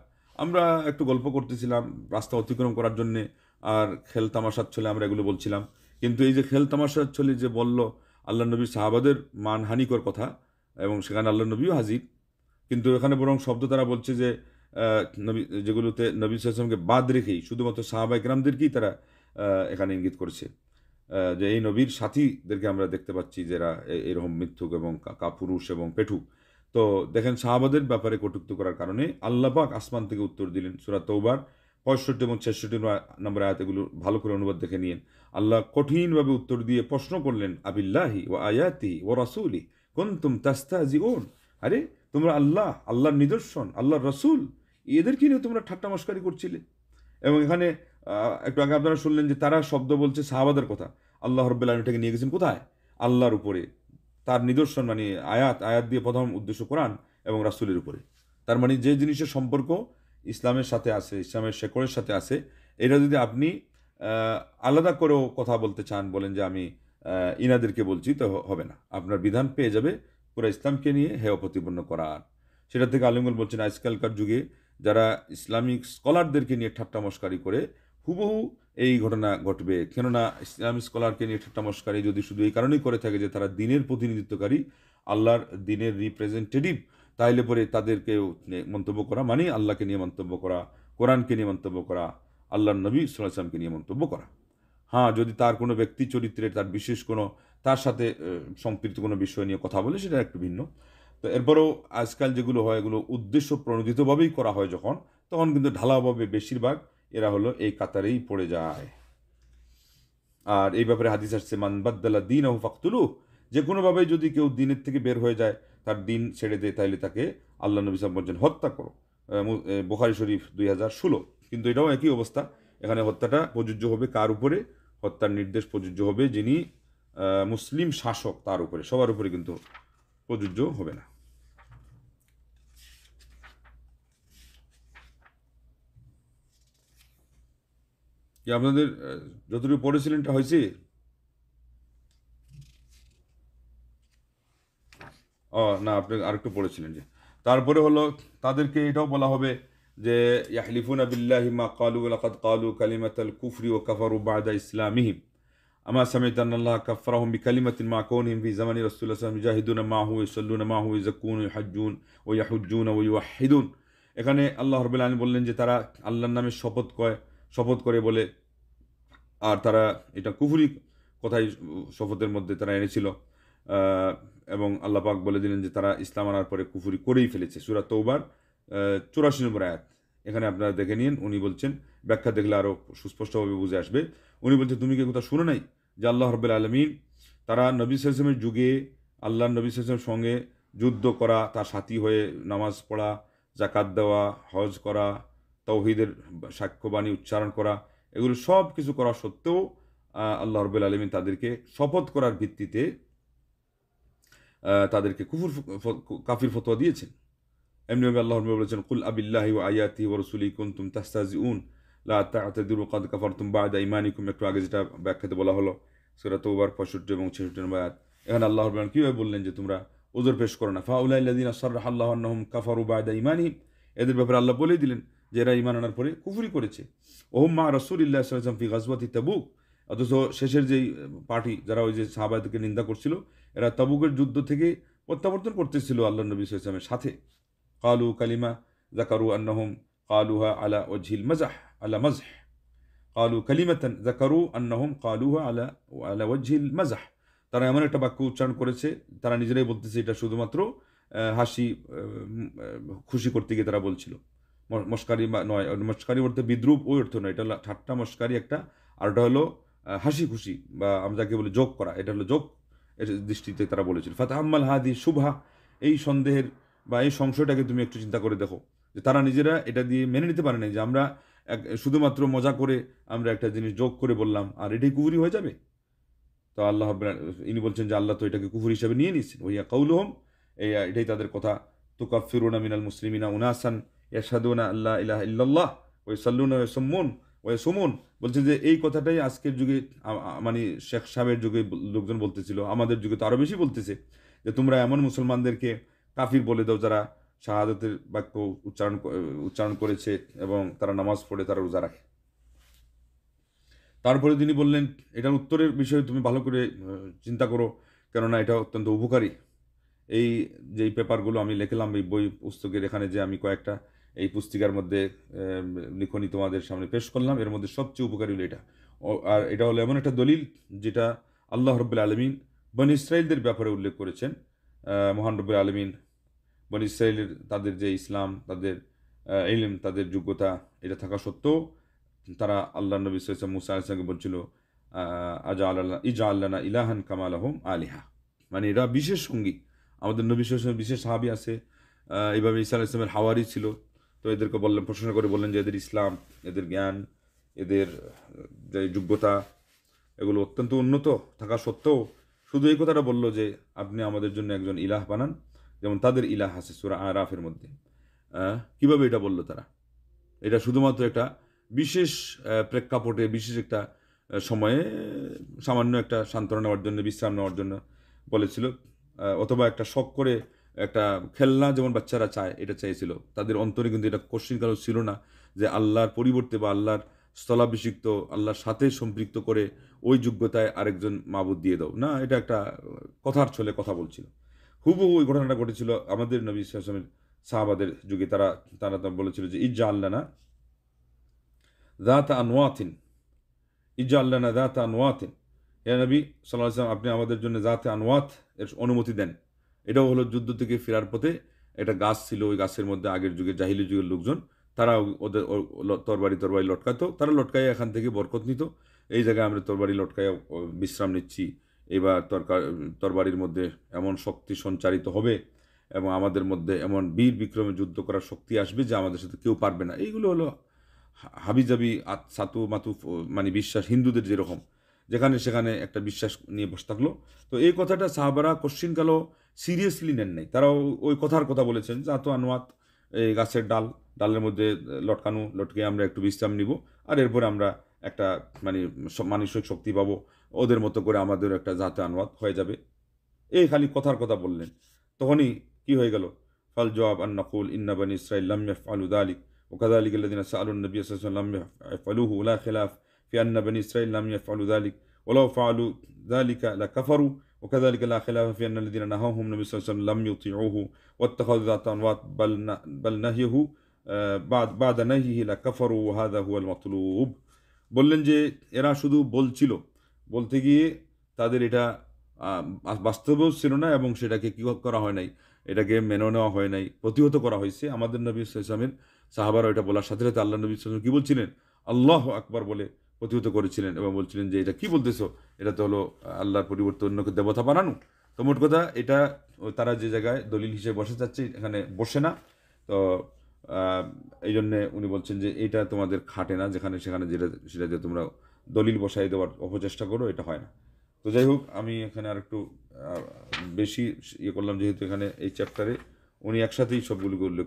আমরা একটু গল্প করতেছিলাম রাস্তা অতিক্রম করার জন্যে, আর খেল তামাশার ছলে আমরা এগুলো বলছিলাম। কিন্তু এই যে খেল তামাশার ছলে যে বলল আল্লাহ নবীর সাহাবাদের মানহানিকর কথা, এবং সেখানে আল্লাহ নবীও হাজির, কিন্তু এখানে বরং শব্দ তারা বলছে যে নবী যেগুলোতে নবী সাল্লাল্লাহু আলাইহি ওয়াসাল্লামকে বাদ রেখেই শুধুমাত্র সাহাবা ইকরামদেরকেই তারা এখানে ইঙ্গিত করেছে, যে এই নবীর সাথীদেরকে আমরা দেখতে পাচ্ছি যে এরা এরকম মিথ্যুক এবং কাপুরুষ এবং পেটুক। তো দেখেন, সাহাবাদের ব্যাপারে কটূক্তি করার কারণে আল্লাহ পাক আসমান থেকে উত্তর দিলেন। সূরা তৌবার 65 এবং 66 নম্বর আয়াত, এগুলো ভালো করে অনুবাদ দেখে নিন। আল্লাহ কঠিনভাবে উত্তর দিয়ে প্রশ্ন করলেন, আবিল্লাহি ওয়া আয়াতিহি ওয়া রাসূলি কুনতুম তাস্তাহজিউন, আরে তোমরা আল্লাহর নিদর্শন, আল্লাহর রাসূল, এদেরকে নিয়ে তোমরা ঠাট্টা মশকারি করছিলে। এবং এখানে একটু আগে আপনারা শুনলেন যে তারা শব্দ বলছে সাহাবাদের কথা। আল্লাহ রাব্বুল আলামিন এটাকে নিয়ে গেছেন কোথায়? আল্লাহর উপরে, তার নিদর্শন মানে আয়াত দিয়ে প্রথম উদ্দেশ্য কোরআন এবং রাসূলের উপরে। তার মানে যে জিনিসের সম্পর্ক ইসলামের সাথে আছে, ইসলামের শেকড়ের সাথে আছে, এটা যদি আপনি আলাদা করেও কথা বলতে চান, বলেন যে আমি ইনাদেরকে বলছি, তো হবে না। আপনার বিধান পেয়ে যাবে পুরো ইসলামকে নিয়ে হেয় প্রতিপন্ন করার। সেটা থেকে আলিমুল বলছেন, আজকালকার যুগে যারা ইসলামিক স্কলারদেরকে নিয়ে ঠাট্টা মশকারি করে, হুবহু এই ঘটনা ঘটবে। কেননা ইসলামিক স্কলারকে নিয়ে ঠাট্টা মশকারি যদি শুধু এই কারণেই করে থাকে যে তারা দিনের প্রতিনিধিত্বকারী, আল্লাহর দিনের রিপ্রেজেন্টেটিভ, তাইলে পরে তাদেরকে মন্তব্য করা মানে আল্লাহকে নিয়ে মন্তব্য করা, কোরআনকে নিয়ে মন্তব্য করা, আল্লাহর নবী সাল্লাল্লাহু আলাইহি ওয়াসাল্লামকে নিয়ে মন্তব্য করা। হ্যাঁ, যদি তার কোনো ব্যক্তি চরিত্রের, তার বিশেষ কোনো, তার সাথে সম্পৃক্ত কোনো বিষয় নিয়ে কথা বলে, সেটা একটু ভিন্ন। তো এরপরেও আজকাল যেগুলো হয়, এগুলো উদ্দেশ্য প্রণোদিতভাবেই করা হয় যখন, তখন কিন্তু ঢালাওভাবে বেশিরভাগ এরা হলো এই কাতারেই পড়ে যায়। আর এই ব্যাপারে হাদিস আসছে, মান বাদ্দালা দীনাহু ফাকতুলুহু, যে কোনোভাবে যদি কেউ দিনের থেকে বের হয়ে যায়, তার দিন ছেড়ে দেয়, তাইলে তাকে আল্লাহ নবী সাল্লাল্লাহু আলাইহি ওয়াসাল্লাম বলছেন হত্যা করো। বুখারী শরীফ 2016। কিন্তু এটাও একই অবস্থা। এখানে হত্যাটা প্রযোজ্য হবে কার উপরে? হত্যার নির্দেশ প্রযোজ্য হবে যিনি মুসলিম শাসক, তার উপরে, সবার উপরে কিন্তু প্রযোজ্য হবে না। কি আপনাদের যতটুকু পড়েছিলেন এটা হয়েছে? ও না, আপনি আরেকটু পড়েছিলেন যে তারপরে হলো তাদেরকে এটাও বলা হবে যে ইয়াহলিফুনা বিল্লাহি মা ক্বালু ওয়া লাকাদ ক্বালু কালিমাতাল কুফরি ওয়া কাফারু বা'দা ইসলামিহিম আমা সামি'তা আন্নাল্লাহা কাফফারাহুম বিকালিমাতিন মা কাউনিহিম ফি জামানি রাসূলিল্লাহ সাল্লাল্লাহু আলাইহি ওয়াসাল্লাম ইউজাহিদুনা মা'হু ওয়া ইউসাল্লুনা মা'হু ওয়া ইয়াযাক্কুনা ওয়া ইয়াহুজ্জুনা ওয়া ইউওয়াহহিদুন। এখানে আল্লাহ রাব্বুল আলামিন বললেন যে তারা আল্লাহর নামে শপথ করে বলে, আর তারা এটা কুফরি কথাই শপথের মধ্যে তারা এনেছিল। এবং আল্লাহ পাক বলে দিলেন যে তারা ইসলাম আনার পরে কুফরি করেই ফেলেছে। সূরা তৌবার 84 নম্বর আয়াত, এখানে আপনারা দেখে নিন। উনি বলছেন, ব্যাখ্যা দেখলে আরও সুস্পষ্টভাবে বুঝে আসবে। উনি বলছেন, তুমি কি কথা শুনো নাই যে আল্লাহ রাব্বুল আলামিন তারা নবী সাল্লাল্লাহু আলাইহি ওয়াসাল্লামের যুগে আল্লাহ নবী সাল্লাল্লাহু আলাইহি ওয়াসাল্লামের সঙ্গে যুদ্ধ করা, তার সাথী হয়ে নামাজ পড়া, জাকাত দেওয়া, হজ করা, তাওহীদের সাক্ষ্যবাণী উচ্চারণ করা, এগুলো সব কিছু করা সত্ত্বেও আল্লাহ রাব্বুল আলামিন তাদেরকে শপথ করার ভিত্তিতে তাদেরকে কাফির ফতোয়া দিয়েছেন। এমনিভাবে আল্লাহ বলেছেন, কুল আবিল্লাহি ওয়া আয়াতিহি ওয়া রাসূলিহি কুনতুম তাস্তাহজিউন লা তা'তাযিরু ক্বাদ কাফারতুম বা'দা ঈমানিকুম। একটু আগে যেটা ব্যাখ্যাতে বলা হলো সূরা তৌবার 65 এবং 66 নম্বর আয়াত, এখানে আল্লাহ রাব্বুল আলামিন কিভাবে বললেন যে তোমরা ওযর পেশ করো না। ফাউলাইল্লাযিনা সাররাহাল্লাহু আন্নাহুম কাফারু বা'দা ঈমানিহিম, এদের ব্যাপারে আল্লাহ বলেই দিলেন যে এরা ঈমান আনার পরে কুফরি করেছে। ওহুম মা রাসূলিল্লাহি সাল্লাল্লাহু আলাইহি ওয়াসাল্লাম ফি গাজওয়াতি তাবুক, অথচ শেষের যেই পার্টি যারা ওই যে সাহাবাদেরকে নিন্দা করছিল, এরা তাবুকের যুদ্ধ থেকে প্রত্যাবর্তন করতেছিল আল্লাহ নবী সাল্লাল্লাহু আলাইহি ওয়াসাল্লামের সাথে। قالوا كلمة ذكروا أنهم قالوها على وجه المزح على مزح قالوا كلمة ذكروا أنهم قالوها على وجه المزح তারা এমন একটা বাক্য উচ্চারণ করেছে তারা নিজেরাই বলতেছে এটা শুধুমাত্র হাসি খুশি করতে গিয়ে তারা বলছিল মস্কারি নয় মস্কারি বলতে বিদ্রুপ ওই অর্থ নয় এটা হলো ঠাট্টা মস্কারি একটা আর ওটা হলো হাসি খুশি বা আমরা যাকে বলি যোগ করা এটা হলো যোগ এর দৃষ্টিতে তারা বলেছিল ফাতাহাম্মাল হাদি শুভা এই সন্দেহের বা এই সংশয়টাকে তুমি একটু চিন্তা করে দেখো যে তারা নিজেরা এটা দিয়ে মেনে নিতে পারে না যে আমরা শুধুমাত্র মজা করে আমরা একটা জিনিস যোগ করে বললাম আর এটাই কুফরি হয়ে যাবে তো আল্লাহ ইনি বলছেন যে আল্লাহ তো এটাকে কুফর হিসাবে নিয়ে নিচ্ছেন ওইয়া কাউলুহুম এটাই তাদের কথা তুকাফিরুনা মিনাল মুসলিমিনা উনাসান ইয়াশহাদুনা আল্লা ইলাহা ইল্লাল্লাহ ওয়া ইউসাল্লুনা ওয়া ইয়াসুমুন ওয়া ইয়াসুমুন বলছে যে এই কথাটাই আজকের যুগে মানে শেখ সাহেবের যুগে লোকজন বলতেছিল আমাদের যুগে তো আরও বেশি বলতেছে যে তোমরা এমন মুসলমানদেরকে কাফির বলে দাও যারা শাহাদাতের বাক্য উচ্চারণ করেছে এবং তারা নামাজ পড়ে তারা রোজা রাখে তারপরে তিনি বললেন এটার উত্তরের বিষয়ে তুমি ভালো করে চিন্তা করো কেননা এটা অত্যন্ত উপকারী এই যেই পেপারগুলো আমি লিখলাম এই বই পুস্তকের এখানে যে আমি কয়েকটা এই পুস্তিকার মধ্যে লিখনি তোমাদের সামনে পেশ করলাম এর মধ্যে সবচেয়ে উপকারী হলো এটা আর এটা হলো এমন একটা দলিল যেটা আল্লাহ রব্বুল আলমিন বনি ইসরাইলদের ব্যাপারে উল্লেখ করেছেন মহান রব্বুল আলমিন বনি ইসরাইলের তাদের যে ইসলাম তাদের ইলম তাদের যোগ্যতা এটা থাকা সত্ত্বেও তারা আল্লাহ নবী সাল্লাল্লাহু আলাইহি মুসা আলাইহিসসালামকে বলছিল ইজা আল্লানা ইলাহান কামা লাহুম আলিহা মানে এরা বিশেষ সঙ্গী আমাদের নবী সাল্লাল্লাহু আলাইহি বিশেষ সাহাবী আছে এইভাবে ঈসা আলাইহিস সালামের হাওয়ারি ছিল তো এদেরকে বললেন প্রশ্ন করে বললেন যে এদের ইসলাম এদের জ্ঞান এদের যে যোগ্যতা এগুলো অত্যন্ত উন্নত থাকা সত্ত্বেও শুধু এই কথাটা বললো যে আপনি আমাদের জন্য একজন ইলাহ বানান যেমন তাদের ইলাহ আছে সূরা আরাফের মধ্যে কিভাবে এটা বললো তারা এটা শুধুমাত্র একটা বিশেষ প্রেক্ষাপটে বিশেষ একটা সময়ে সামান্য একটা সান্ত্বনা নেওয়ার জন্য বিশ্রাম নেওয়ার জন্য বলেছিল অথবা একটা শখ করে একটা খেলনা যেমন বাচ্চারা চায় এটা চাইছিল তাদের অন্তরে কিন্তু এটা কোশ্চিনকালও ছিল না যে আল্লাহর পরিবর্তে বা আল্লাহর স্থলাভিষিক্ত আল্লাহর সাথে সম্পৃক্ত করে ওই যোগ্যতায় আরেকজন মাবুদ দিয়ে দাও না এটা একটা কথার ছলে কথা বলছিল হুবহু ওই ঘটনাটা ঘটেছিল আমাদের নবী সাল্লাল্লাহু আলাইহি ওয়াসাল্লামের সাহাবাদের যুগে তারা বলেছিল যে ইজ্জা আল্লানা দাতা আনওয়াতিন ইজ্জা আল্লানা দাতা আনওয়াতিন হে নবী সাল্লাল্লাহু আলাইহি ওয়াসাল্লাম আপনি আমাদের জন্য জাতে আনওয়াত এর অনুমতি দেন এটাও হলো যুদ্ধ থেকে ফেরার পথে একটা গাছ ছিল ওই গাছের মধ্যে আগের যুগে জাহিলি যুগের লোকজন তারা ওদের তরবারি লটকাতো তারা লটকাইয়া এখান থেকে বরকত নিত এই জায়গায় আমরা তরবারি লটকাইয়া বিশ্রাম নিচ্ছি এবার তরবারির মধ্যে এমন শক্তি সঞ্চারিত হবে এবং আমাদের মধ্যে এমন বীর বিক্রমে যুদ্ধ করার শক্তি আসবে যে আমাদের সাথে কেউ পারবে না এইগুলো হলো হাবিজাবি সাতু মাতু মানে বিশ্বাস হিন্দুদের যেরকম যেখানে সেখানে একটা বিশ্বাস নিয়ে বসে থাকলো তো এই কথাটা সাহাবারা কোশ্চিনকালও সিরিয়াসলি নেন নাই তারাও ওই কথার কথা বলেছেন যে আতো আনোয়াত এই গাছের ডালের মধ্যে লটকে আমরা একটু বিশ্রাম নিব আর এরপরে আমরা একটা মানে মানসিক শক্তি পাবো ওদের মতো করে আমাদের একটা জাতে আনোয়াত হয়ে যাবে এই খালি কথার কথা বললেন তখনই কি হয়ে গেল ফাল জবাব আন নাকুল ইন্না বানি ইসরাঈল লাম ইয়াফআলু যালিক وكذلك الذين سألوا النبي صلى الله عليه وسلم لم يفعلوه ولا خلاف في أن بني إسرائيل لم يفعلوا ذلك ولو فعلوا ذلك لكفروا وكذلك لا خلاف في أن الذين نهاهم النبي صلى الله عليه وسلم لم يطيعوه واتخذوا ذات أنواط بل نهيه بعد نهيه لكفروا وهذا هو المطلوب বললেন যে এরা শুধু বলতে গিয়ে তাদের এটা বাস্তবেও ছিল না এবং সেটাকে কি করা হয় নাই এটাকে মেনে নেওয়া হয় নাই প্রতিহত করা হয়েছে আমাদের নবী সাল্লাল্লাহু আলাইহি ওয়াসাল্লামের সাহাবারা এটা বলার সাথে সাথে আল্লাহ নবী সাল্লাল্লাহু আলাইহি ওয়াসাল্লাম কি বলছিলেন আল্লাহু আকবার বলে প্রতিহত করেছিলেন এবং বলছিলেন যে এটা কি বলতেছো এটা তো হলো আল্লাহর পরিবর্তে অন্যকে দেবতা বানানো তো মোট কথা এটা তারা যে জায়গায় দলিল হিসেবে বসে যাচ্ছে এখানে বসে না তো এই জন্যে উনি বলছেন যে এটা তোমাদের খাটে না যেখানে সেখানে সেটা যে তোমরা দলিল বসাই দেওয়ার অপচেষ্টা করো এটা হয় না তো যাই হোক আমি এখানে আর একটু বেশি করলাম যেহেতু এখানে এই চ্যাপ্টারে উনি একসাথেই সবগুলোকে উল্লেখ